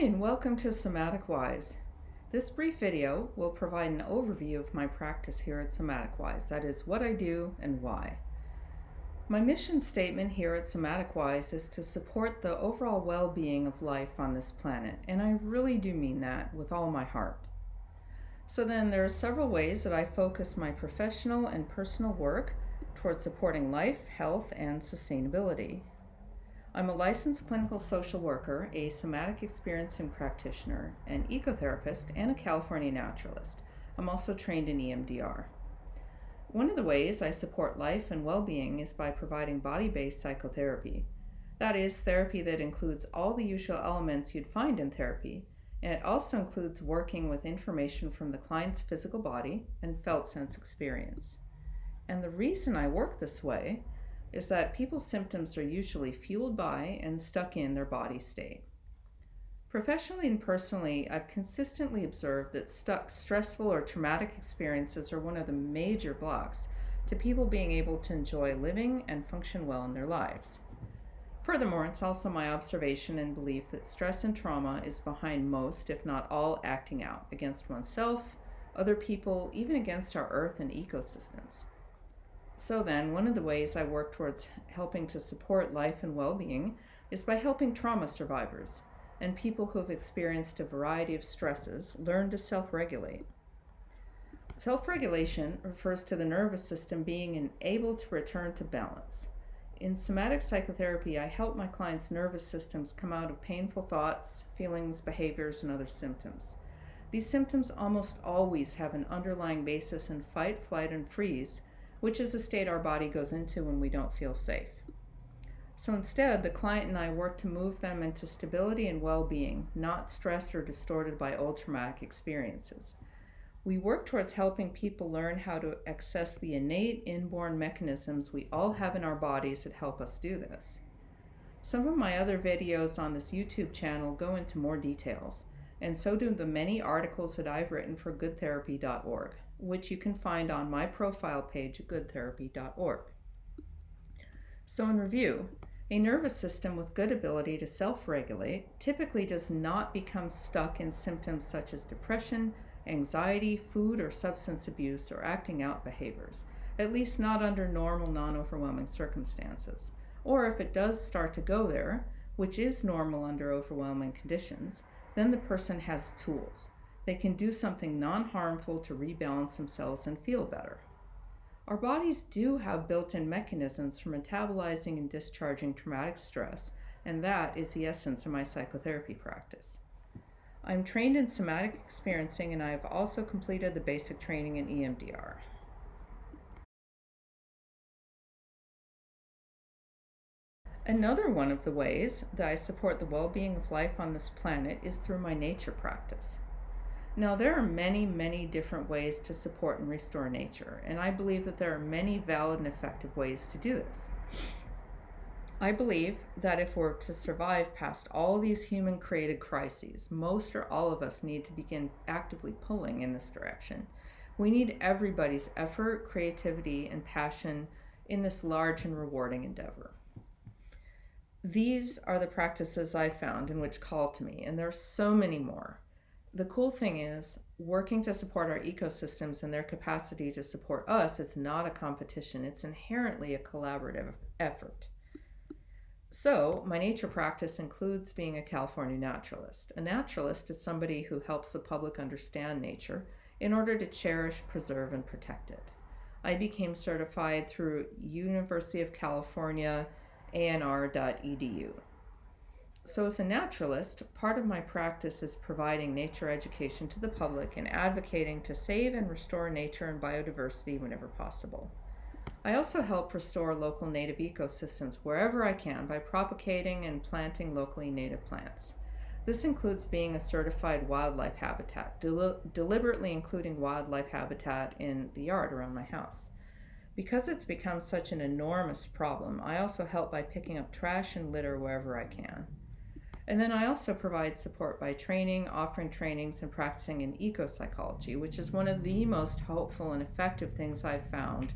and welcome to SomaticWise. This brief video will provide an overview of my practice here at SomaticWise, that is, what I do and why. My mission statement here at SomaticWise is to support the overall well-being of life on this planet, and I really do mean that with all my heart. So then there are several ways that I focus my professional and personal work towards supporting life, health, and sustainability. I'm a licensed clinical social worker, a somatic experiencing practitioner, an ecotherapist, and a California naturalist. I'm also trained in EMDR. One of the ways I support life and well-being is by providing body-based psychotherapy. That is, therapy that includes all the usual elements you'd find in therapy, and it also includes working with information from the client's physical body and felt sense experience. And the reason I work this way is that people's symptoms are usually fueled by and stuck in their body state. Professionally and personally, I've consistently observed that stressful or traumatic experiences are one of the major blocks to people being able to enjoy living and function well in their lives. Furthermore, it's also my observation and belief that stress and trauma is behind most, if not all, acting out against oneself, other people, even against our earth and ecosystems. So then, one of the ways I work towards helping to support life and well-being is by helping trauma survivors and people who have experienced a variety of stresses learn to self-regulate. Self-regulation refers to the nervous system being able to return to balance. In somatic psychotherapy, I help my clients' nervous systems come out of painful thoughts, feelings, behaviors, and other symptoms. These symptoms almost always have an underlying basis in fight, flight, and freeze, which is a state our body goes into when we don't feel safe. So instead, the client and I work to move them into stability and well-being, not stressed or distorted by old traumatic experiences. We work towards helping people learn how to access the innate inborn mechanisms we all have in our bodies that help us do this. Some of my other videos on this YouTube channel go into more details, and so do the many articles that I've written for goodtherapy.org, which you can find on my profile page at goodtherapy.org. So in review, a nervous system with good ability to self-regulate typically does not become stuck in symptoms such as depression, anxiety, food or substance abuse, or acting out behaviors, at least not under normal, non-overwhelming circumstances. Or if it does start to go there, which is normal under overwhelming conditions, then the person has tools. They can do something non-harmful to rebalance themselves and feel better. Our bodies do have built-in mechanisms for metabolizing and discharging traumatic stress, and that is the essence of my psychotherapy practice. I'm trained in somatic experiencing, and I have also completed the basic training in EMDR. Another one of the ways that I support the well-being of life on this planet is through my nature practice. Now, there are many, many different ways to support and restore nature, and I believe that there are many valid and effective ways to do this. I believe that if we're to survive past all these human-created crises, most or all of us need to begin actively pulling in this direction. We need everybody's effort, creativity, and passion in this large and rewarding endeavor. These are the practices I found and which call to me, and there are so many more. The cool thing is, working to support our ecosystems and their capacity to support us is not a competition. It's inherently a collaborative effort. So, my nature practice includes being a California naturalist. A naturalist is somebody who helps the public understand nature in order to cherish, preserve, and protect it. I became certified through University of California ANR.edu. So as a naturalist, part of my practice is providing nature education to the public and advocating to save and restore nature and biodiversity whenever possible. I also help restore local native ecosystems wherever I can by propagating and planting locally native plants. This includes being a certified wildlife habitat, deliberately including wildlife habitat in the yard around my house. Because it's become such an enormous problem, I also help by picking up trash and litter wherever I can. And then I also provide support by training, offering trainings, and practicing in ecopsychology, which is one of the most hopeful and effective things I've found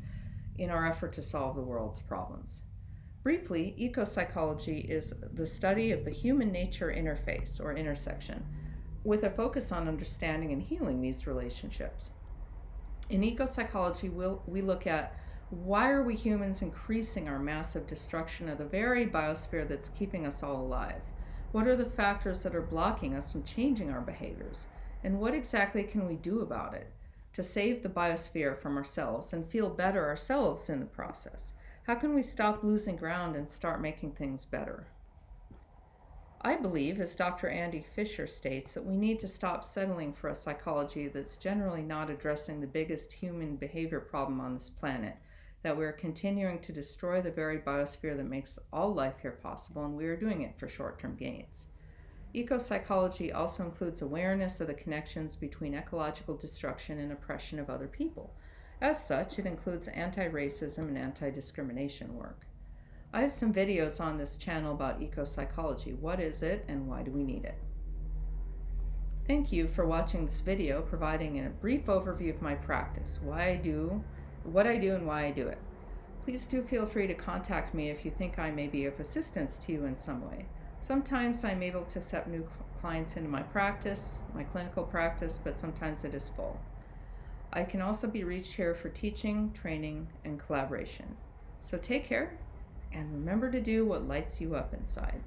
in our effort to solve the world's problems. Briefly, ecopsychology is the study of the human-nature interface or intersection, with a focus on understanding and healing these relationships. In ecopsychology, we look at why are we humans increasing our massive destruction of the very biosphere that's keeping us all alive? What are the factors that are blocking us from changing our behaviors? And what exactly can we do about it to save the biosphere from ourselves and feel better ourselves in the process? How can we stop losing ground and start making things better? I believe, as Dr. Andy Fisher states, that we need to stop settling for a psychology that's generally not addressing the biggest human behavior problem on this planet, that we're continuing to destroy the very biosphere that makes all life here possible, and we are doing it for short-term gains. Ecopsychology also includes awareness of the connections between ecological destruction and oppression of other people. As such, it includes anti-racism and anti-discrimination work. I have some videos on this channel about ecopsychology. What is it and why do we need it? Thank you for watching this video providing a brief overview of my practice, what I do and why I do it. Please do feel free to contact me if you think I may be of assistance to you in some way. Sometimes I'm able to accept new clients into my practice, my clinical practice, but sometimes it is full. I can also be reached here for teaching, training, and collaboration. So take care, and remember to do what lights you up inside.